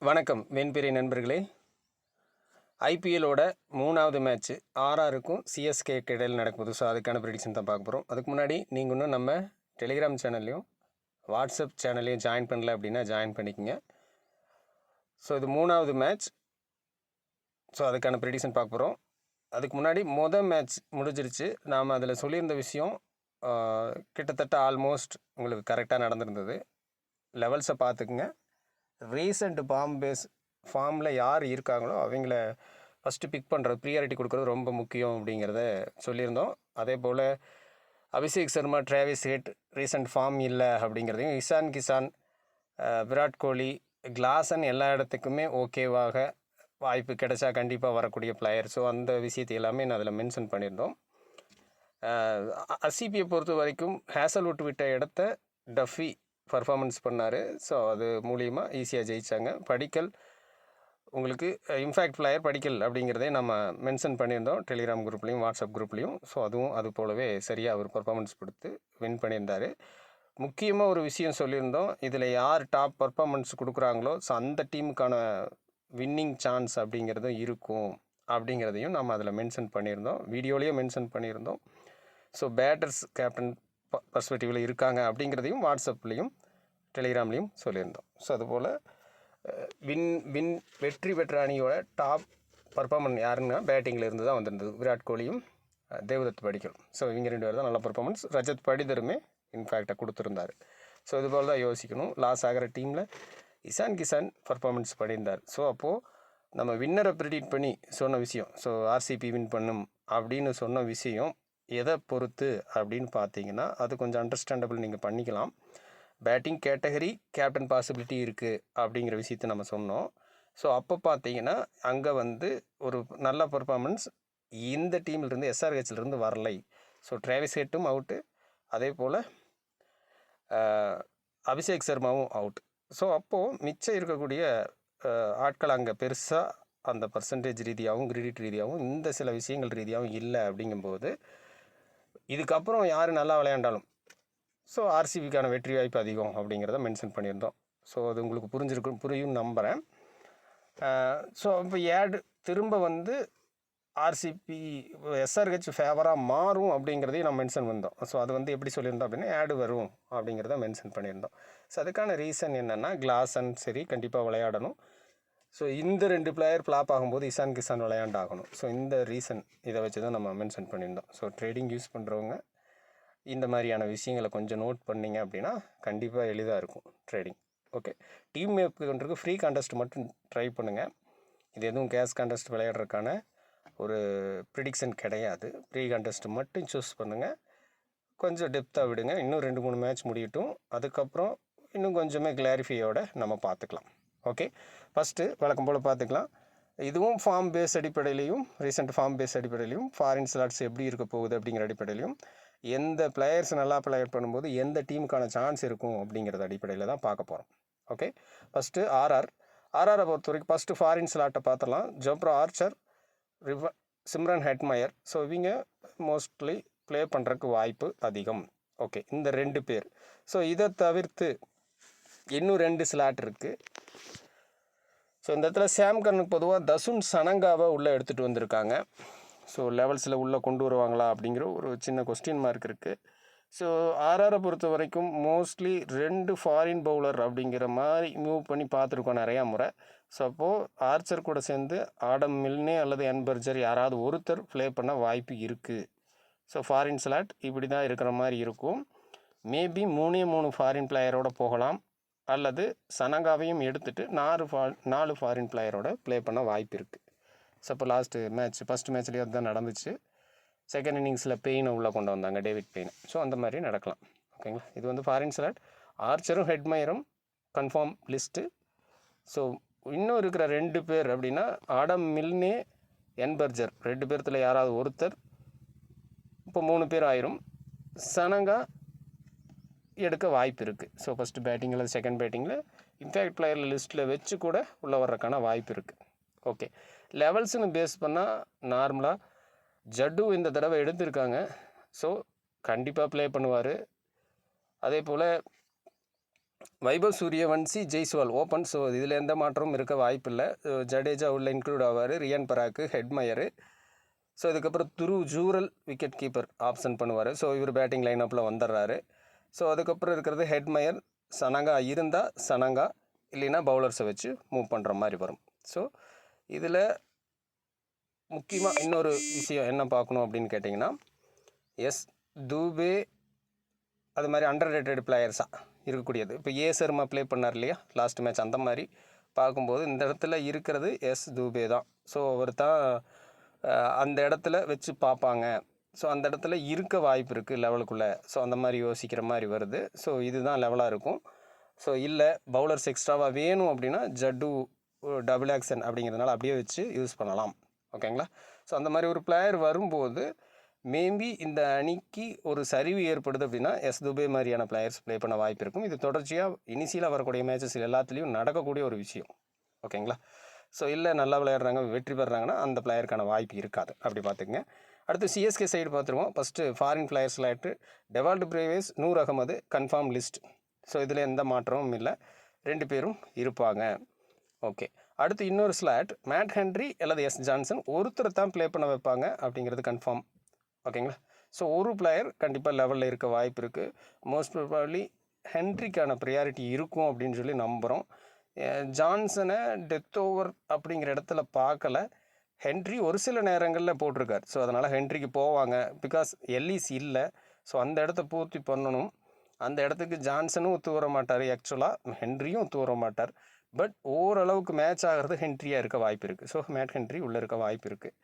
வணக்கம் வெண்பிறை நண்பர்களே. ஐபிஎல்லோட 3வது மேட்ச்சு ஆர்ஆருக்கும் சிஎஸ்கேக்கு இடையில் நடக்குது. ஸோ அதுக்கான ப்ரெடிக்ஷன் தான் பார்க்க போகிறோம். அதுக்கு முன்னாடி நீங்கள் இன்னும் நம்ம டெலிகிராம் சேனல்லையும் வாட்ஸ்அப் சேனல்லையும் ஜாயின் பண்ணல அப்படின்னா ஜாயின் பண்ணிக்கோங்க. ஸோ இது 3வது மேட்ச். ஸோ அதுக்கான ப்ரெடிக்ஷன் பார்க்க போகிறோம். அதுக்கு முன்னாடி மேட்ச் முடிஞ்சிருச்சு. நாம் அதில் சொல்லியிருந்த விஷயம் கிட்டத்தட்ட ஆல்மோஸ்ட் உங்களுக்கு கரெக்டாக நடந்திருந்தது. லெவல்ஸை பார்த்துக்குங்க. ரீசெண்ட் ஃபார்மில் யார் இருக்காங்களோ அவங்கள ஃபஸ்ட்டு பிக் பண்ணுறது, ப்ரியாரிட்டி கொடுக்குறது ரொம்ப முக்கியம் அப்படிங்கிறத சொல்லியிருந்தோம். அதே போல் Abhishek Sharma, Travis Head recent form இல்லை அப்படிங்கிறதையும், இஷான் கிஷான், விராட் கோலி, கிளாசன் எல்லா இடத்துக்குமே ஓகேவாக வாய்ப்பு கிடைச்சா கண்டிப்பாக வரக்கூடிய பிளேயர். ஸோ அந்த விஷயத்தை எல்லாமே நான் அதில் மென்ஷன் பண்ணியிருந்தோம். ஆர்சிபியை பொறுத்த வரைக்கும் ஹேசல்வுட் விட்ட இடத்த டஃபி பர்ஃபார்மன்ஸ் பண்ணார். ஸோ அது மூலியமாக ஈஸியாக ஜெயித்தாங்க. படிக்கல் உங்களுக்கு இம்பேக்ட் பிளேயர் படிக்கல் அப்படிங்கிறதே நம்ம மென்ஷன் பண்ணியிருந்தோம் டெலிகிராம் குரூப்லேயும் வாட்ஸ்அப் குரூப்லேயும். ஸோ அதுவும் அது போலவே சரியாக அவர் பர்ஃபார்மன்ஸ் கொடுத்து வின் பண்ணியிருந்தார். முக்கியமாக ஒரு விஷயம் சொல்லியிருந்தோம், இதில் யார் டாப் பர்ஃபார்மன்ஸ் கொடுக்குறாங்களோ ஸோ அந்த டீமுக்கான வின்னிங் சான்ஸ் அப்படிங்கிறதும் இருக்கும் அப்படிங்கிறதையும் நம்ம அதில் மென்ஷன் பண்ணியிருந்தோம். வீடியோலேயே மென்ஷன் பண்ணியிருந்தோம். ஸோ பேட்டர்ஸ் கேப்டன் பர்ஸ்பெக்டிவில் இருக்காங்க அப்படிங்கிறதையும் வாட்ஸ்அப்லேயும் டெலிகிராம்லேயும் சொல்லியிருந்தோம். ஸோ அதுபோல் வெற்றி பெற்ற அணியோட டாப் பர்ஃபார்மன்ஸ் யாருன்னா பேட்டிங்கில் இருந்து தான் வந்திருந்தது. விராட் கோலியும் தேவதத் படிக்கல். ஸோ இவங்க 2 பேர் தான் நல்ல பர்ஃபார்மன்ஸ். ரஜத் படிதருமே இன்ஃபேக்டாக கொடுத்துருந்தார். ஸோ இதுபோல் தான் யோசிக்கணும். லாஸ் ஆகிற டீமில் இஷான் கிஷான் பர்ஃபார்மன்ஸ் பண்ணியிருந்தார். ஸோ அப்போது நம்ம வின்னரை ப்ரெடிக்ட் பண்ணி சொன்ன விஷயம், ஸோ ஆர்சிபி வின் பண்ணும் அப்படின்னு சொன்ன விஷயம் எதை பொறுத்து அப்படின்னு பார்த்தீங்கன்னா அது கொஞ்சம் அண்டர்ஸ்டாண்டபிள் நீங்கள் பண்ணிக்கலாம். பேட்டிங் கேட்டகரி கேப்டன் பாசிபிலிட்டி இருக்குது அப்படிங்கிற விஷயத்தை நம்ம சொன்னோம். ஸோ அப்போ பார்த்தீங்கன்னா அங்கே ஒரு நல்ல பர்ஃபார்மன்ஸ் இந்த டீமிலிருந்து எஸ்ஆர்ஹெச்லேருந்து வரலை. ஸோ டிராவிஸ் ஹெட்டும் அவுட்டு, அதே போல் அபிஷேக் சர்மாவும் அவுட். ஸோ அப்போது மிச்சம் இருக்கக்கூடிய ஆட்கள் அங்கே பெருசாக அந்த பர்சன்டேஜ் ரீதியாகவும் கிரெடிட் ரீதியாகவும் இந்த சில விஷயங்கள் ரீதியாகவும் இல்லை. அப்படிங்கும்போது இதுக்கப்புறம் யார் நல்லா விளையாண்டாலும் ஸோ ஆர்சிபிக்கான வெற்றி வாய்ப்பு அதிகம் அப்படிங்கிறத மென்ஷன் பண்ணியிருந்தோம். ஸோ அது உங்களுக்கு புரியும் நம்புகிறேன். ஸோ இப்போ திரும்ப ஆர்சிபி எஸ்ஆர்ஹெச் ஃபேவராக மாறும் அப்படிங்கிறதையும் நம்ம மென்ஷன் பண்ணியிருந்தோம். ஸோ அது எப்படி சொல்லியிருந்தோம் அப்படின்னா வரும் அப்படிங்கிறத மென்ஷன் பண்ணியிருந்தோம். ஸோ அதுக்கான ரீசன் என்னென்னா கிளாசன் சரி கண்டிப்பாக விளையாடணும். ஸோ இந்த 2 பிளேயர் ஃப்ளாப் ஆகும்போது இஷான் கிஷான் விளையாண்டாகணும். ஸோ இந்த ரீசன் இதை வச்சு தான் நம்ம மென்ஷன் பண்ணியிருந்தோம். ஸோ ட்ரேடிங் யூஸ் பண்ணுறவங்க இந்த மாதிரியான விஷயங்களை கொஞ்சம் நோட் பண்ணிங்க அப்படின்னா கண்டிப்பாக எளிதாக இருக்கும் ட்ரேடிங். ஓகே, டீம் மேப் பண்ணுறதுக்கு ஃப்ரீ கான்டெஸ்ட் மட்டும் ட்ரை பண்ணுங்கள். இது எதுவும் கேஷ் கான்டெஸ்ட் விளையாடுறதுக்கான ஒரு ப்ரிடிக்ஷன் கிடையாது. ஃப்ரீ கான்டெஸ்ட் மட்டும் சூஸ் பண்ணுங்கள். கொஞ்சம் டெப்த்தாக விடுங்க. இன்னும் 2-3 மேட்ச் முடியட்டும். அதுக்கப்புறம் இன்னும் கொஞ்சமே கிளாரிஃபையோடு நம்ம பார்த்துக்கலாம். ஓகே, ஃபஸ்ட்டு வழக்கம் போல் பார்த்துக்கலாம். இதுவும் ஃபார்ம் பேஸ் அடிப்படையிலையும் ரீசெண்ட் ஃபார்ம் பேஸ் அடிப்படையிலையும் ஃபாரின் ஸ்லாட்ஸ் எப்படி இருக்க போகுது அப்படிங்கிற அடிப்படையிலையும் எந்த பிளேயர்ஸ் நல்லா பிளே பண்ணும்போது எந்த டீமுக்கான சான்ஸ் இருக்கும் அப்படிங்கிறது அடிப்படையில் தான் பார்க்க போகிறோம். ஓகே, ஃபஸ்ட்டு ஆர்ஆரை பொறுத்த வரைக்கும் ஃபஸ்ட்டு ஃபாரின் ஸ்லாட்டை பார்த்துடலாம். Jofra Archer, Simran Hetmyer. So இவங்க மோஸ்ட்லி ப்ளே பண்ணுறதுக்கு வாய்ப்பு அதிகம். ஓகே, இந்த 2 பேர். ஸோ இதை தவிர்த்து இன்னும் 2 ஸ்லாட் இருக்குது. ஸோ இந்த இடத்துல சாம் கர்னுக்கு பொதுவாக தசுன் சனங்காவை உள்ளே எடுத்துகிட்டு வந்திருக்காங்க. ஸோ லெவல்ஸில் உள்ளே கொண்டு வருவாங்களா அப்படிங்கிற ஒரு சின்ன கொஸ்டின் மார்க் இருக்குது. ஸோ ஆர்ஆரை பொறுத்த வரைக்கும் மோஸ்ட்லி 2 ஃபாரின் பவுலர் அப்படிங்கிற மாதிரி மூவ் பண்ணி பார்த்துருக்கோம் நிறையா முறை. ஸோ அப்போது ஆர்ச்சர் கூட சேர்ந்து ஆடம் மில்னே அல்லது என்பர்ஜர் யாராவது ஒருத்தர் ப்ளே பண்ண வாய்ப்பு இருக்குது. ஸோ ஃபாரின் ஸ்லாட் இப்படி தான் இருக்கிற மாதிரி இருக்கும். மேபி 3 ஃபாரின் பிளேயரோடு போகலாம், அல்லது சனங்காவையும் எடுத்துகிட்டு 4 ஃபாரின் பிளேயரோட ப்ளே பண்ண வாய்ப்பு இருக்குது. ஸோ இப்போ ஃபஸ்ட் மேட்ச்லேயே அதுதான் நடந்துச்சு. செகண்ட் இன்னிங்ஸில் பெயினை உள்ளே கொண்டு வந்தாங்க, டேவிட் பெயின். ஸோ அந்த மாதிரி நடக்கலாம். ஓகேங்களா, இது ஃபாரின் ஸ்லாட். ஆர்ச்சரும் ஹெட்மயரும் கன்ஃபார்ம் லிஸ்ட்டு. ஸோ இன்னும் இருக்கிற 2 பேர் அப்படின்னா ஆடம் மில்னே, என்பர்ஜர் 2 பேர்த்தில் யாராவது ஒருத்தர். இப்போ 3 பேர் ஆயிரும். சனங்கா எடுக்க வாய்ப்பு இருக்குது. ஸோ ஃபஸ்ட்டு பேட்டிங் அல்லது செகண்ட் பேட்டிங்கில் இம்பேக்ட் பிளேயர் லிஸ்ட்டில் வச்சு கூட உள்ளே வர்றதுக்கான வாய்ப்பு இருக்குது. ஓகே, லெவல்ஸுன்னு பேஸ் பண்ணால் நார்மலாக ஜட்டு இந்த தடவை எடுத்திருக்காங்க. ஸோ கண்டிப்பாக ப்ளே பண்ணுவார். அதே போல் வைபவ் சூரியவன்சி, ஜெய்ஸ்வால் ஓப்பன். ஸோ இதில் எந்த மாற்றமும் இருக்க வாய்ப்பில்லை. ஜடேஜா உள்ள இன்க்ளூட் ஆவார், ரியான் பராக்கு, ஹெட்மயரு. ஸோ இதுக்கப்புறம் Dhruv Jurel wicket keeper option பண்ணுவார். ஸோ இவர் பேட்டிங் லைனப்பில் வந்துடுறாரு. ஸோ அதுக்கப்புறம் இருக்கிறது ஹெட்மயர், சனங்கா இருந்தால் சனங்கா, இல்லைன்னா பவுலர்ஸை வச்சு மூவ் பண்ணுற மாதிரி வரும். ஸோ இதில் முக்கியமாக இன்னொரு விஷயம் என்ன பார்க்கணும் அப்படின்னு கேட்டிங்கன்னா, எஸ் தூபே அது மாதிரி அண்டர் ரேட்டட் பிளேயர்ஸாக இருக்கக்கூடியது. இப்போ சர்மா ப்ளே பண்ணார் இல்லையா லாஸ்ட் மேட்ச், அந்த மாதிரி பார்க்கும்போது இந்த இடத்துல இருக்கிறது எஸ் தூபே தான். ஸோ அவர் தான் அந்த இடத்துல வச்சு பார்ப்பாங்க. ஸோ அந்த இடத்துல இருக்க வாய்ப்பு இருக்குது லெவலுக்குள்ளே. ஸோ அந்த மாதிரி யோசிக்கிற மாதிரி வருது. ஸோ இதுதான் லெவலாக இருக்கும். ஸோ இல்லை பவுலர்ஸ் எக்ஸ்ட்ராவாக வேணும் அப்படின்னா ஜட்டு டபுள் ஆக்ஷன் அப்படிங்கிறதுனால அப்படியே வச்சு யூஸ் பண்ணலாம். ஓகேங்களா? ஸோ அந்த மாதிரி ஒரு பிளேயர் வரும்போது மேபி இந்த அணிக்கு ஒரு சரிவு ஏற்படுது அப்படின்னா எஸ் துபே மாதிரியான பிளேயர்ஸ் ப்ளே பண்ண வாய்ப்பு இருக்கும். இது தொடர்ச்சியாக இனிஷியலாக வரக்கூடிய மேட்சஸ் எல்லாத்துலேயும் நடக்கக்கூடிய ஒரு விஷயம். ஓகேங்களா? ஸோ இல்லை நல்லா விளையாடுறாங்க, வெற்றி பெறுறாங்கன்னா அந்த பிளேயருக்கான வாய்ப்பு இருக்காது. அப்படி பார்த்துக்குங்க. அடுத்து சிஎஸ்கே சைடு பார்த்துருவோம். First foreign player slot Dewald Brevis, Noor Ahmad confirm list. So இதில் எந்த மாற்றமும் இல்லை, 2 பேரும் இருப்பாங்க. ஓகே. அடுத்து இன்னொரு ஸ்லாட் மேட் ஹென்ரி அல்லது எஸ் ஜான்சன், ஒருத்தர் தான் ப்ளே பண்ண வைப்பாங்க அப்படிங்கிறது கன்ஃபார்ம். ஓகேங்களா? ஸோ ஒரு பிளேயர் கண்டிப்பாக லெவலில் இருக்க வாய்ப்பு இருக்குது. மோஸ்ட் ப்ராபப்லி ஹென்ரிக்கான ப்ரியாரிட்டி இருக்கும் அப்படின்னு சொல்லி நம்புகிறோம். ஜான்சனை டெத் ஓவர் அப்படிங்கிற இடத்துல பார்க்கல. ஹென்ரி ஒரு சில நேரங்களில் போட்டிருக்கார். ஸோ அதனால் ஹென்ரிக்கு போவாங்க. பிகாஸ் எல்லிஸ் இல்லை. ஸோ அந்த இடத்த பூர்த்தி பண்ணணும். அந்த இடத்துக்கு ஜான்சனும் ஒத்து வர மாட்டார், ஆக்சுவலாக ஹென்ரியும் ஒத்து வர மாட்டார். பட் ஓரளவுக்கு மேட்ச் ஆகிறது ஹென்ரியாக இருக்க வாய்ப்பு இருக்குது. ஸோ மேட் ஹென்ரி உள்ளே இருக்க வாய்ப்பு இருக்குது.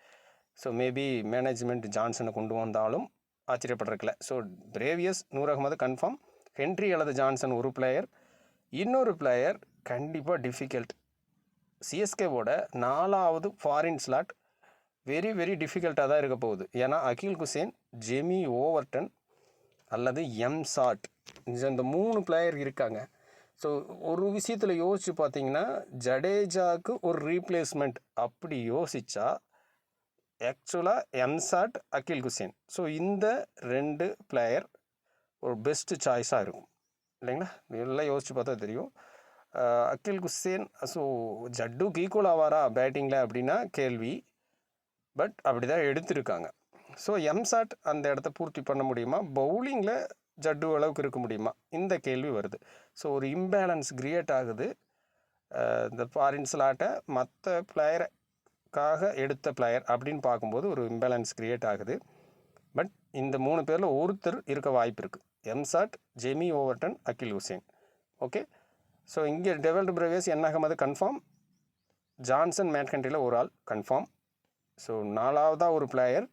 ஸோ மேபி மேனேஜ்மெண்ட் ஜான்சனை கொண்டு வந்தாலும் ஆச்சரியப்பட்டிருக்கல. So Brevis, Noor Ahmad confirm. Henry அல்லது ஜான்சன் ஒரு பிளேயர். இன்னொரு பிளேயர் கண்டிப்பாக டிஃபிகல்ட். சிஎஸ்கேவோட 4வது ஃபாரின் ஸ்லாட் வெரி வெரி டிஃபிகல்ட்டாக தான் இருக்க போகுது. ஏன்னா அகில் குசேன், ஜெமி ஓவர்டன் அல்லது எம்சாட், இந்த 3 பிளேயர் இருக்காங்க. ஸோ ஒரு விஷயத்தில் யோசித்து பார்த்தீங்கன்னா ஜடேஜாவுக்கு ஒரு ரீப்ளேஸ்மெண்ட் அப்படி யோசித்தா ஆக்சுவலாக எம்சாட், அகில் குசேன். ஸோ இந்த 2 பிளேயர் ஒரு பெஸ்ட்டு சாய்ஸாக இருக்கும் இல்லைங்களா? எல்லாம் யோசித்து பார்த்தா தெரியும். அகில் குசேன் ஸோ ஜட்டுக்கு ஈக்குவல் ஆவாரா பேட்டிங்கில் அப்படின்னா கேள்வி. பட் அப்படி தான் எடுத்திருக்காங்க. ஸோ எம்சாட் அந்த இடத்த பூர்த்தி பண்ண முடியுமா? பவுலிங்கில் ஜட்டு அளவுக்கு இருக்க முடியுமா? இந்த கேள்வி வருது. ஸோ ஒரு இம்பேலன்ஸ் கிரியேட் ஆகுது. இந்த ஃபாரின் ஸ்லாட்டை மற்ற பிளேயருக்காக எடுத்த பிளேயர் அப்படின்னு பார்க்கும்போது ஒரு இம்பேலன்ஸ் கிரியேட் ஆகுது. பட் இந்த 3 பேரில் ஒருத்தர் இருக்க வாய்ப்பு இருக்குது. எம்சாட், ஜெமி ஓவர்டன், அகில் குசேன். ஓகே. ஸோ இங்கே டெவால்ட் பிரேவேஸ், என் அகமது கன்ஃபார்ம். ஜான்சன், மேட் ஹென்ரியில் ஒரு ஆள் கன்ஃபார்ம். ஸோ 4வதாக ஒரு பிளேயர்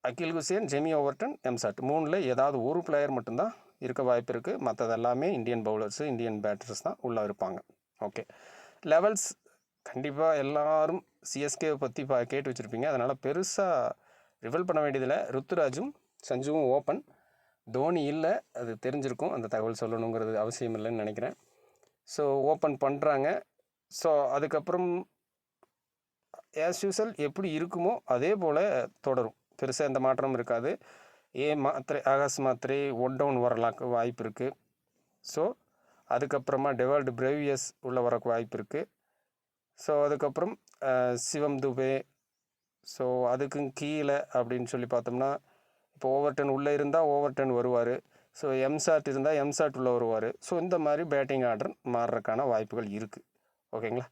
அகில் குசேன், ஜெமி ஓவர்டன், எம்சாட். 3ல் ஏதாவது ஒரு பிளேயர் மட்டும்தான் இருக்க வாய்ப்பு இருக்குது. மற்றது எல்லாமே இந்தியன் பவுலர்ஸு, இந்தியன் பேட்டர்ஸ் தான் உள்ளே இருப்பாங்க. ஓகே. லெவல்ஸ் கண்டிப்பாக எல்லோரும் சிஎஸ்கேவை பற்றி கேட்டு வச்சுருப்பீங்க. அதனால் பெருசாக ரிவல் பண்ண வேண்டியதில்லை. ருத்துராஜும் சஞ்சுவும் ஓப்பன். தோனி இல்லை, அது தெரிஞ்சிருக்கும். அந்த தகவல் சொல்லணுங்கிறது அவசியம் இல்லைன்னு நினைக்கிறேன். ஸோ ஓப்பன் பண்ணுறாங்க. ஸோ அதுக்கப்புறம் ஆஸ் யூஸ்வல் எப்படி இருக்குமோ அதே போல் தொடரும். பெருசாக எந்த மாற்றமும் இருக்காது. மாத்திரை, ஆகாஷ் மாத்திரை ஒன் டவுன் வரலாம் வாய்ப்பு இருக்குது. ஸோ அதுக்கப்புறமா டெவால்ட் பிரேவியஸ் உள்ளே வர வாய்ப்பு இருக்குது. ஸோ அதுக்கப்புறம் சிவம் துபே. ஸோ அதுக்கும் கீழே அப்படின்னு சொல்லி பார்த்தோம்னா இப்போ ஓவர்டன் உள்ளே இருந்தால் ஓவர்டன் வருவார். ஸோ எம்சாட் இருந்தால் எம்சாட் உள்ளே வருவார். ஸோ இந்த மாதிரி பேட்டிங் ஆர்டர் மாறுறதுக்கான வாய்ப்புகள் இருக்குது. ஓகேங்களா?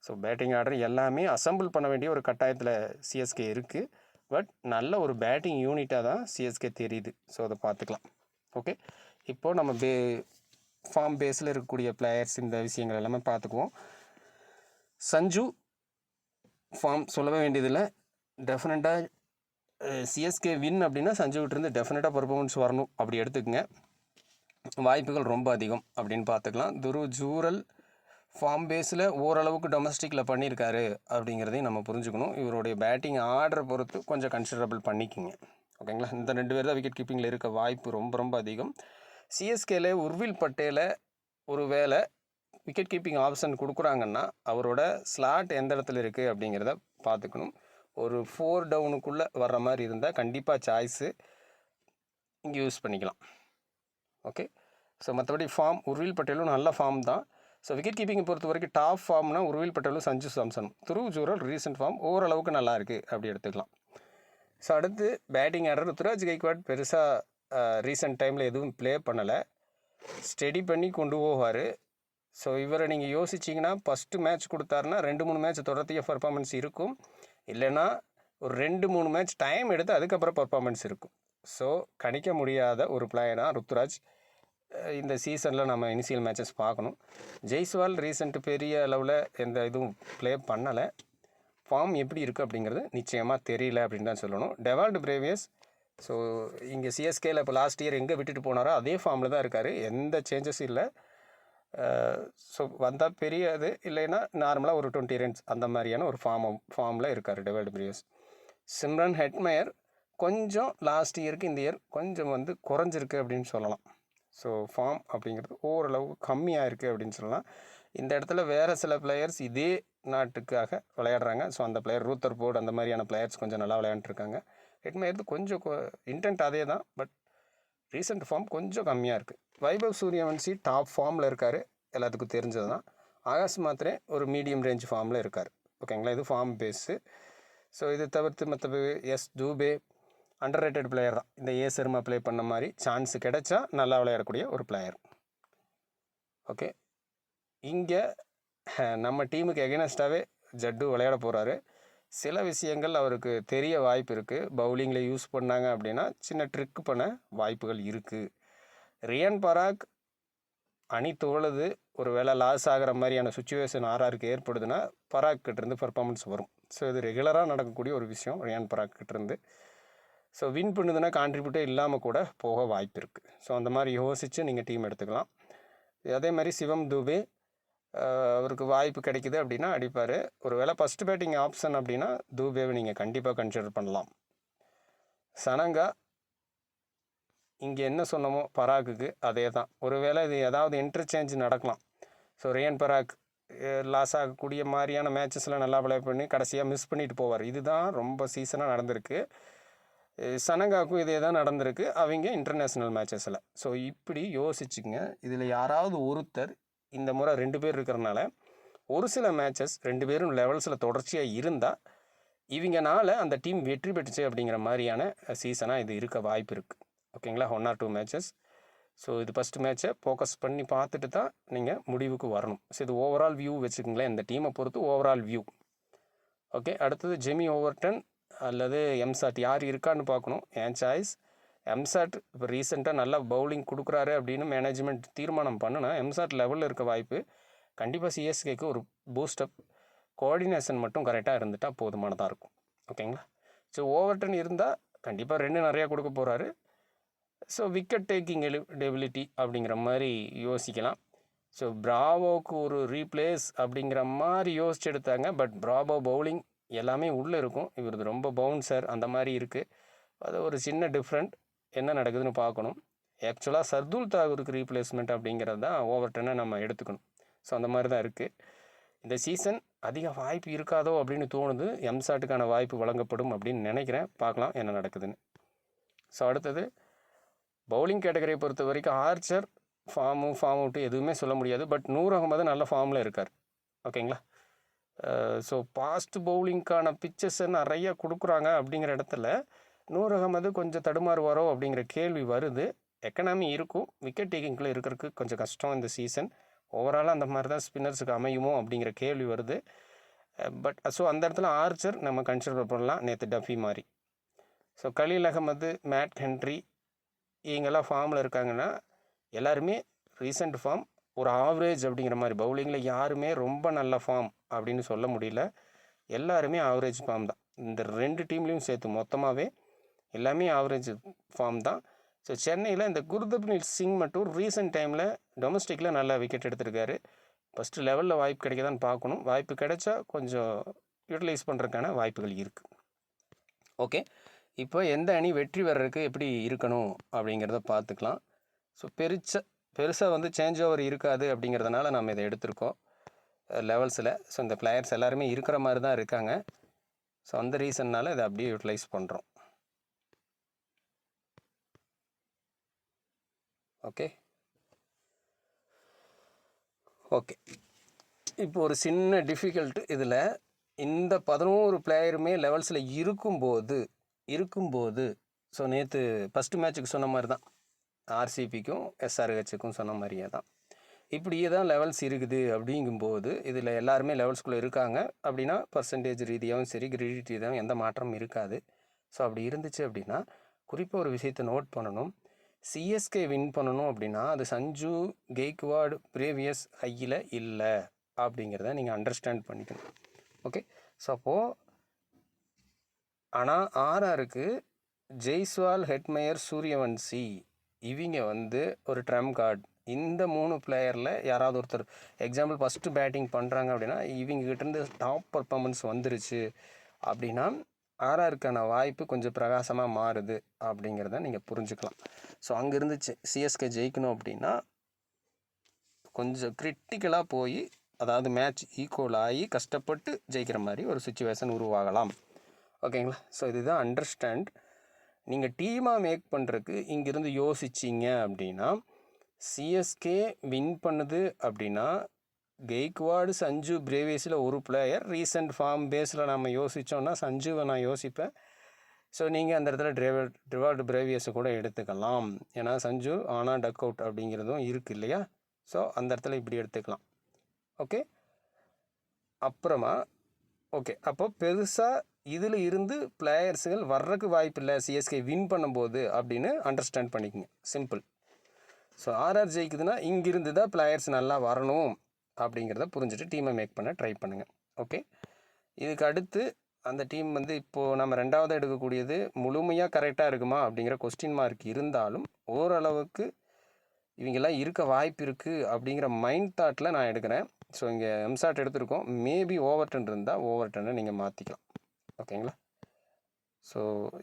ஸோ பேட்டிங் ஆர்டர் எல்லாமே அசம்பிள் பண்ண வேண்டிய ஒரு கட்டாயத்தில் சிஎஸ்கே இருக்குது. பட் நல்ல ஒரு பேட்டிங் யூனிட்டாக தான் சிஎஸ்கே தெரியுது. ஸோ அதை பார்த்துக்கலாம். ஓகே. இப்போது நம்ம ஃபார்ம் பேஸில் இருக்கக்கூடிய பிளேயர்ஸ் இந்த விஷயங்கள் எல்லாமே பார்த்துக்குவோம். சஞ்சு ஃபார்ம் சொல்லவே வேண்டியதில்லை. டெஃபினட்டாக சிஎஸ்கே வின் அப்படின்னா சஞ்சுவிட்டிருந்து டெஃபினட்டாக பர்ஃபார்மன்ஸ் வரணும் அப்படி எடுத்துக்கங்க. வாய்ப்புகள் ரொம்ப அதிகம் அப்படின்னு பார்த்துக்கலாம். துருவ் ஜூரல் ஃபார்ம் பேஸில் ஓரளவுக்கு டொமஸ்டிக்கில் பண்ணியிருக்காரு அப்படிங்கிறதையும் நம்ம புரிஞ்சுக்கணும். இவருடைய பேட்டிங் ஆர்டரை பொறுத்து கொஞ்சம் கன்சிடரபிள் பண்ணிக்கிங்க. ஓகேங்களா? இந்த 2 பேர் தான் விக்கெட் கீப்பிங்கில் இருக்க வாய்ப்பு ரொம்ப ரொம்ப அதிகம். சிஎஸ்கேல உர்வில் பட்டேலை ஒரு வேளை விக்கெட் கீப்பிங் ஆப்ஷன் கொடுக்குறாங்கன்னா அவரோட ஸ்லாட் எந்த இடத்துல இருக்குது அப்படிங்கிறத பார்த்துக்கணும். ஒரு 4 டவுனுக்குள்ளே வர்ற மாதிரி இருந்தால் கண்டிப்பாக சாய்ஸு இங்கே யூஸ் பண்ணிக்கலாம். ஓகே. ஸோ மற்றபடி ஃபார்ம் உர்வில் பட்டேலும் நல்ல ஃபார்ம் தான். ஸோ விக்கெட் கீப்பிங்கை பொறுத்த வரைக்கும் டாப் ஃபார்ம்னா உர்வில் பட்டேலும் சஞ்சு சாம்சனும். துருவ் ஜூரல் ரீசெண்ட் ஃபார்ம் ஓரளவுக்கு நல்லா இருக்குது அப்படி எடுத்துக்கலாம். ஸோ அடுத்து பேட்டிங் ஆர்டர் ருத்துராஜ் கைக்வாட் பெருசாக ரீசெண்ட் டைமில் எதுவும் ப்ளே பண்ணலை, ஸ்டெடி பண்ணி கொண்டு போவார். ஸோ இவரை நீங்கள் யோசிச்சிங்கன்னா ஃபஸ்ட்டு மேட்ச் கொடுத்தாருன்னா 2-3 மேட்ச் தொடர்த்திய பர்ஃபார்மன்ஸ் இருக்கும், இல்லைன்னா ஒரு 2-3 மேட்ச் டைம் எடுத்து அதுக்கப்புறம் பர்ஃபார்மன்ஸ் இருக்கும். ஸோ கணிக்க முடியாத ஒரு பிளேயராக ருத்துராஜ் இந்த சீசனில் நம்ம இனிஷியல் மேட்சஸ் பார்க்கணும். ஜெய்ஸ்வால் ரீசெண்ட் பெரிய அளவில் எந்த இதுவும் ப்ளே பண்ணலை, ஃபார்ம் எப்படி இருக்குது அப்படிங்கிறது நிச்சயமாக தெரியல அப்படின்னு தான் சொல்லணும். டெவால்ட் பிரேவியஸ் ஸோ இங்கே சிஎஸ்கேயில் இப்போ லாஸ்ட் இயர் எங்கே விட்டுட்டு போனாரோ அதே ஃபார்மில் தான் இருக்கார், எந்த சேஞ்சஸும் இல்லை. ஸோ வந்தால் பெரிய இது இல்லைன்னா நார்மலாக ஒரு 20 ரன்ஸ் அந்த மாதிரியான ஒரு ஃபார்மில் இருக்கார் டெவால்ட் பிரேவியஸ். சிம்ரன் ஹெட்மயர் கொஞ்சம் லாஸ்ட் இயருக்கு இந்த இயர் கொஞ்சம் வந்து குறைஞ்சிருக்கு அப்படின்னு சொல்லலாம். ஸோ ஃபார்ம் அப்படிங்கிறது ஓரளவு கம்மியாக இருக்குது அப்படின்னு சொல்லலாம். இந்த இடத்துல வேறு சில பிளேயர்ஸ் இதே நாட்டுக்காக விளையாடுறாங்க. ஸோ அந்த பிளேயர் ரூத்தர் போர்டு அந்த மாதிரியான பிளேயர்ஸ் கொஞ்சம் நல்லா விளையாண்டுருக்காங்க. ஹெட்மயர் கொஞ்சம் இன்டென்ட் அதே தான், பட் ரீசெண்ட் ஃபார்ம் கொஞ்சம் கம்மியாக இருக்குது. வைபவ் சூரியவன்சி டாப் ஃபார்மில் இருக்கார், எல்லாத்துக்கும் தெரிஞ்சது தான். ஆகாஷ் மாத்திரே ஒரு மீடியம் ரேஞ்ச் ஃபார்மில் இருக்கார். ஓகேங்களா, இது ஃபார்ம் பேஸு. ஸோ இது தவிர்த்து மற்ற S Dube underrated player தான். இந்த ஏ சர்மா ப்ளே பண்ண மாதிரி சான்ஸ் கிடைச்சா நல்லா விளையாடக்கூடிய ஒரு பிளேயர். ஓகே, இங்கே நம்ம டீமுக்கு எகெனஸ்டாகவே ஜட்டு விளையாட போகிறாரு. சில விஷயங்கள் அவருக்கு தெரிய வாய்ப்பு இருக்குது. பவுலிங்கில் யூஸ் பண்ணாங்க அப்படின்னா சின்ன ட்ரிக் பண்ண வாய்ப்புகள் இருக்குது. ரியான் பராக் அணி தோழுது ஒரு வேளை லாஸ் ஆகிற மாதிரியான சுச்சுவேஷன் ஆர்ஆருக்கு ஏற்படுதுன்னா பராக் கிட்டேருந்து பர்ஃபார்மன்ஸ் வரும். ஸோ இது ரெகுலராக நடக்கக்கூடிய ஒரு விஷயம் ரியான் பராக் கிட்டேருந்து. ஸோ வின் பண்ணுதுன்னா கான்ட்ரிபியூட்டே இல்லாமல் கூட போக வாய்ப்பு இருக்குது. ஸோ அந்த மாதிரி யோசித்து நீங்கள் டீம் எடுத்துக்கலாம். அதே மாதிரி சிவம் துபே அவருக்கு வாய்ப்பு கிடைக்குது அப்படின்னா அடிப்பார். ஒரு வேளை ஃபஸ்ட்டு பேட்டிங் ஆப்ஷன் அப்படின்னா தூபேவை நீங்கள் கண்டிப்பாக கன்சிடர் பண்ணலாம். சனங்கா இங்கே என்ன சொன்னமோ பராக்குக்கு அதே தான். ஒருவேளை இது ஏதாவது இன்டர்சேஞ்ச் நடக்கலாம். ஸோ ரியான் பராக் லாஸ் ஆகக்கூடிய மாதிரியான மேட்சஸில் நல்லா ப்ளே பண்ணி கடைசியாக மிஸ் பண்ணிட்டு போவார். இதுதான் ரொம்ப சீசனாக நடந்திருக்கு. சனங்காவுக்கும் இதே தான் நடந்திருக்கு அவங்க இன்டர்நேஷ்னல் மேட்சஸில். ஸோ இப்படி யோசிச்சுங்க. இதில் யாராவது ஒருத்தர் இந்த முறை 2 பேர் இருக்கிறனால ஒரு சில மேட்சஸ் 2 பேரும் லெவல்ஸில் தொடர்ச்சியாக இருந்தால் இவங்கனால அந்த டீம் வெற்றி பெற்றுச்சு அப்படிங்கிற மாதிரியான சீசனாக இது இருக்க வாய்ப்பு இருக்குது. ஓகேங்களா, 1 or 2 மேட்சஸ். ஸோ இது ஃபஸ்ட்டு மேட்சை ஃபோக்கஸ் பண்ணி பார்த்துட்டு தான் நீங்கள் முடிவுக்கு வரணும். ஸோ இது ஓவரால் வியூ வச்சுக்கோங்களேன், இந்த டீமை பொறுத்து ஓவரால் வியூ. ஓகே, அடுத்தது ஜெமி ஓவர்டன் அல்லது எம்சாட் யார் இருக்கான்னு பார்க்கணும். என் சாய்ஸ் எம்சாட். இப்போ ரீசெண்டாக நல்லா பவுலிங் கொடுக்குறாரு அப்படின்னு மேனேஜ்மெண்ட் தீர்மானம் பண்ணுனா எம்சாட் லெவலில் இருக்க வாய்ப்பு கண்டிப்பாக சிஎஸ்கேக்கு ஒரு பூஸ்டப். கோஆர்டினேஷன் மட்டும் கரெக்டாக இருந்துட்டால் போதுமானதாக இருக்கும். ஓகேங்களா, ஸோ ஓவர்டன் இருந்தால் கண்டிப்பாக 2 நிறையா கொடுக்க போகிறாரு. ஸோ விக்கெட் டேக்கிங் எலிபிலிட்டி அப்படிங்கிற மாதிரி யோசிக்கலாம். ஸோ பிராவோவுக்கு ஒரு ரீப்ளேஸ் அப்படிங்கிற மாதிரி யோசிச்சு எடுத்தாங்க. பட் பிராவோ பவுலிங் எல்லாமே உள்ளே இருக்கும், இவரது ரொம்ப பவுன்சர் அந்த மாதிரி இருக்குது. அது ஒரு சின்ன டிஃப்ரெண்ட். என்ன நடக்குதுன்னு பார்க்கணும். ஆக்சுவலாக சர்துல் தாகூருக்கு ரீப்ளேஸ்மெண்ட் அப்படிங்கிறது தான் ஓவர்டனை நம்ம எடுத்துக்கணும். ஸோ அந்த மாதிரி தான் இருக்குது. இந்த சீசன் அதிக வாய்ப்பு இருக்காதோ அப்படின்னு தோணுது. எம்சாட்டுக்கான வாய்ப்பு வழங்கப்படும் அப்படின்னு நினைக்கிறேன். பார்க்கலாம் என்ன நடக்குதுன்னு. ஸோ அடுத்தது பவுலிங் கேட்டகரியை பொறுத்த வரைக்கும் ஆர்ச்சர் ஃபார்ம் அவுட்டு எதுவுமே சொல்ல முடியாது. பட் நூர் அகமது நல்ல ஃபார்மில் இருக்கார். ஓகேங்களா, ஸோ ஃபாஸ்ட் பவுலிங்க்கான பிச்சஸை நிறைய கொடுக்குறாங்க அப்படிங்கிற இடத்துல நூர் அகமது கொஞ்சம் தடுமாறுவாரோ அப்படிங்கிற கேள்வி வருது. எக்கனாமி இருக்கும், விக்கெட் டேக்கிங்கில் இருக்கிறதுக்கு கொஞ்சம் கஷ்டம் இந்த சீசன். ஓவராலாக அந்த மாதிரி தான் ஸ்பின்னர்ஸுக்கு அமையுமோ அப்படிங்கிற கேள்வி வருது. பட் ஸோ அந்த இடத்துல ஆர்ச்சர் நம்ம கன்சிடர் பண்ணலாம், நேற்று டஃபி மாதிரி. So Khaleel Ahmed, Matt Henry இவங்கெல்லாம் ஃபார்மில் இருக்காங்கன்னா எல்லாருமே ரீசெண்ட் ஃபார்ம் ஒரு ஆவரேஜ் அப்படிங்கிற மாதிரி. பவுலிங்கில் யாருமே ரொம்ப நல்ல ஃபார்ம் அப்படின்னு சொல்ல முடியல, எல்லாருமே ஆவரேஜ் ஃபார்ம் தான். இந்த 2 டீம்லேயும் சேர்த்து மொத்தமாகவே எல்லாமே ஆவரேஜ் ஃபார்ம் தான். ஸோ சென்னையில் இந்த குர்தப்னீத் சிங் மட்டும் ரீசெண்ட் டைமில் டொமஸ்டிக்கில் நல்லா விக்கெட் எடுத்திருக்காரு. ஃபஸ்ட்டு லெவலில் வாய்ப்பு கிடைக்குதான்னு பார்க்கணும். வாய்ப்பு கிடைச்சா கொஞ்சம் யூட்டிலைஸ் பண்ணுறதுக்கான வாய்ப்புகள் இருக்குது. ஓகே, இப்போ எந்த அணி வெற்றி வர்றதுக்கு எப்படி இருக்கணும் அப்படிங்கிறத பார்த்துக்கலாம். ஸோ பெருசாக வந்து சேஞ்ச் ஓவர் இருக்காது அப்படிங்கிறதுனால நம்ம இதை எடுத்திருக்கோம் லெவல்ஸில். ஸோ இந்த பிளேயர்ஸ் எல்லாருமே இருக்கிற மாதிரி தான் இருக்காங்க. ஸோ அந்த ரீசன்னால் இதை அப்படியே யூட்டிலைஸ் பண்ணுறோம். ஓகே, ஓகே, இப்போ ஒரு சின்ன டிஃபிகல்ட்டு இதில், இந்த 11 பிளேயருமே லெவல்ஸில் இருக்கும்போது ஸோ நேற்று ஃபஸ்ட்டு மேட்ச்சுக்கு சொன்ன மாதிரி தான், ஆர்சிபிக்கும் எஸ்ஆர்ஹெச்சுக்கும் சொன்ன மாதிரியே தான், இப்படியே தான் லெவல்ஸ் இருக்குது. அப்படிங்கும்போது இதில் எல்லாருமே லெவல்ஸ்குள்ளே இருக்காங்க அப்படின்னா பர்சன்டேஜ் ரீதியாகவும் சரி, கிரெடிட் ரீதியாகவும் எந்த மாற்றமும் இருக்காது. ஸோ அப்படி இருந்துச்சு அப்படின்னா குறிப்பாக ஒரு விஷயத்தை நோட் பண்ணணும். சிஎஸ்கே வின் பண்ணணும் அப்படின்னா அது சஞ்சு, கெய்க்வாட், பிரேவியஸ் ஹையில் இல்லை அப்படிங்கிறத நீங்கள் அண்டர்ஸ்டாண்ட் பண்ணிக்கணும். ஓகே, ஸோ அப்போது ஆனால் ஆர்ஆருக்கு ஜெய்ஸ்வால், ஹெட்மயர், சூரியவன்சி இவங்க வந்து ஒரு ட்ரம் கார்டு. இந்த 3 பிளேயரில் யாராவது ஒருத்தர், எக்ஸாம்பிள் ஃபஸ்ட்டு பேட்டிங் பண்ணுறாங்க அப்படின்னா இவங்ககிட்டேருந்து டாப் பர்ஃபார்மன்ஸ் வந்துருச்சு அப்படின்னா ஆர்ஆருக்கான வாய்ப்பு கொஞ்சம் பிரகாசமாக மாறுது அப்படிங்கிறத நீங்கள் புரிஞ்சுக்கலாம். ஸோ அங்கேருந்து சிஎஸ்கே ஜெயிக்கணும் அப்படின்னா கொஞ்சம் கிரிட்டிக்கலாக போய், அதாவது மேட்ச் ஈக்குவல் ஆகி கஷ்டப்பட்டு ஜெயிக்கிற மாதிரி ஒரு சுச்சுவேஷன் உருவாகலாம். ஓகேங்களா? ஸோ இதுதான் அண்டர்ஸ்டாண்ட். நீங்கள் டீமாக மேக் பண்ணுறதுக்கு இங்கேருந்து யோசிச்சிங்க அப்படின்னா, சிஎஸ்கே வின் பண்ணுது அப்படின்னா கெய்க்வாடு, சஞ்சு, பிரேவியஸில் ஒரு பிளேயர் ரீசெண்ட் ஃபார்ம் பேஸில் நம்ம யோசித்தோன்னா சஞ்சுவை நான் யோசிப்பேன். ஸோ நீங்கள் அந்த இடத்துல ட்ரிவால்டு பிரேவியஸை கூட எடுத்துக்கலாம். ஏன்னா சஞ்சு ஆனால் டக் அவுட் அப்படிங்கிறதும் இருக்குது இல்லையா? ஸோ அந்த இடத்துல இப்படி எடுத்துக்கலாம். ஓகே, அப்புறமா ஓகே, அப்போ பெருசாக இதில் இருந்து பிளேயர்ஸுகள் வர்றதுக்கு வாய்ப்பு இல்லை சிஎஸ்கே வின் பண்ணும்போது அப்படின்னு அண்டர்ஸ்டாண்ட் பண்ணிக்கோங்க. சிம்பிள். ஸோ ஆர்ஆர் ஜெயிக்குதுன்னா இங்கிருந்து தான் பிளேயர்ஸ் நல்லா வரணும் அப்படிங்கிறத புரிஞ்சுட்டு டீமை மேக் பண்ண ட்ரை பண்ணுங்கள். ஓகே, இதுக்கு அடுத்து அந்த டீம் வந்து இப்போது நம்ம 2வது எடுக்கக்கூடியது முழுமையாக கரெக்டாக இருக்குமா அப்படிங்கிற கொஸ்டின் மார்க் இருந்தாலும் ஓரளவுக்கு இவங்கெல்லாம் இருக்க வாய்ப்பு இருக்குது அப்படிங்கிற மைண்ட் தாட்டில் நான் எடுக்கிறேன். ஸோ இங்கே எம்சாட் எடுத்திருக்கோம். மேபி ஓவர் 10 இருந்தால் ஓவர் 10 நீங்கள் மாற்றிக்கலாம். ஓகேங்களா? ஸோ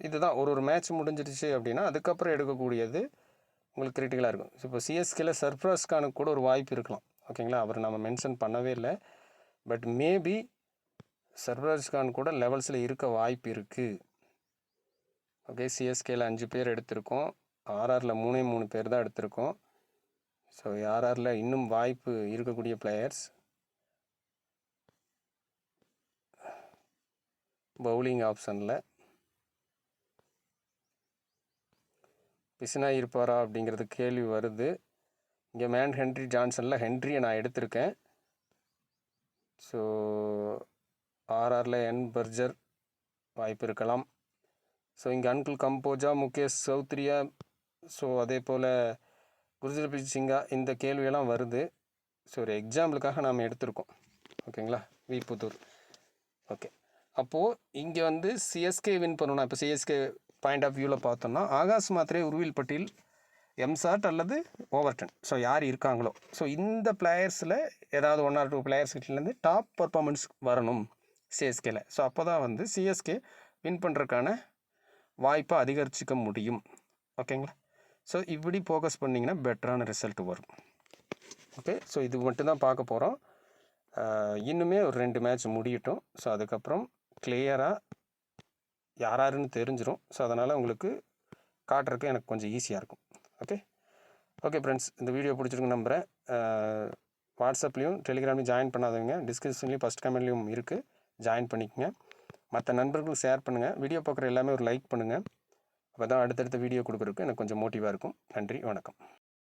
இதுதான் ஒரு மேட்ச் முடிஞ்சிடுச்சு அப்படின்னா அதுக்கப்புறம் எடுக்கக்கூடியது உங்களுக்கு கிரிட்டிக்கலாக இருக்கும். ஸோ இப்போ சிஎஸ்கேல சர்ஃப்ராஸ் கானுக்கு கூட ஒரு வாய்ப்பு இருக்கலாம். ஓகேங்களா? அவர் நம்ம மென்ஷன் பண்ணவே இல்லை. பட் மேபி சர்ஃப்ராஸ் கான் கூட லெவல்ஸில் இருக்க வாய்ப்பு இருக்குது. ஓகே, சிஎஸ்கேல 5 பேர் எடுத்திருக்கோம், ஆர்ஆரில் 3 பேர் தான் எடுத்திருக்கோம். ஸோ ஆர்ஆரில் இன்னும் வாய்ப்பு இருக்கக்கூடிய பிளேயர்ஸ் பவுலிங் ஆப்ஷனில் பிஸ்னா இருப்பாரா அப்படிங்கிறது கேள்வி வருது. இங்கே மேன் ஹென்ரி ஜான்சனில் ஹென்ரியை நான் எடுத்திருக்கேன். ஸோ ஆர்ஆரில் என் பர்ஜர் வாய்ப்பு இருக்கலாம். ஸோ இங்கே அன்குல் கம்போஜா, முகேஷ் சௌத்ரியா, ஸோ அதே போல் குர்ஜர்பீத் சிங்கா, இந்த கேள்வியெல்லாம் வருது. ஸோ ஒரு எக்ஸாம்பிளுக்காக நாம் எடுத்திருக்கோம். ஓகேங்களா? வி புத்தூர். ஓகே, அப்போது இங்கே வந்து சிஎஸ்கே வின் பண்ணணும். இப்போ சிஎஸ்கே பாயிண்ட் ஆஃப் வியூவில் பார்த்தோம்னா ஆகாஷ் மாத்ரே, உருவில் பட்டேல், எம்சாட் அல்லது ஓவர் 10. ஸோ யார் இருக்காங்களோ, ஸோ இந்த பிளேயர்ஸில் ஏதாவது 1 or 2 பிளேயர்ஸ்கிட்டேருந்து டாப் பர்ஃபார்மன்ஸ் வரணும் சிஎஸ்கேல. ஸோ அப்போ தான் வந்து சிஎஸ்கே வின் பண்ணுறதுக்கான வாய்ப்பை அதிகரிச்சிக்க முடியும். ஓகேங்களா? ஸோ இப்படி ஃபோக்கஸ் பண்ணிங்கன்னா பெட்டரான ரிசல்ட் வரும். ஓகே, ஸோ இது மட்டும்தான் பார்க்க போகிறோம். இன்னுமே ஒரு 2 மேட்ச் முடியட்டும். ஸோ அதுக்கப்புறம் கிளியராக யாருன்னு தெரிஞ்சிடும். ஸோ அதனால் உங்களுக்கு காட்டுறதுக்கு எனக்கு கொஞ்சம் ஈஸியாக இருக்கும். ஓகே ஃப்ரெண்ட்ஸ், இந்த வீடியோ பிடிச்சிருக்குன்னு நம்புகிறேன். வாட்ஸ்அப்லேயும் டெலிகிராம்லையும் ஜாயின் பண்ணாதவங்க டிஸ்கிரிப்ஷன்லேயும் ஃபஸ்ட் கமெண்ட்லேயும் இருக்குது, ஜாயின் பண்ணிக்கோங்க. மற்ற நண்பர்களுக்கு ஷேர் பண்ணுங்கள். வீடியோ பார்க்குற எல்லாமே ஒரு லைக் பண்ணுங்கள். அப்போ தான் அடுத்தடுத்த வீடியோ கொடுக்குறதுக்கு எனக்கு கொஞ்சம் மோட்டிவாக இருக்கும். நன்றி, வணக்கம்.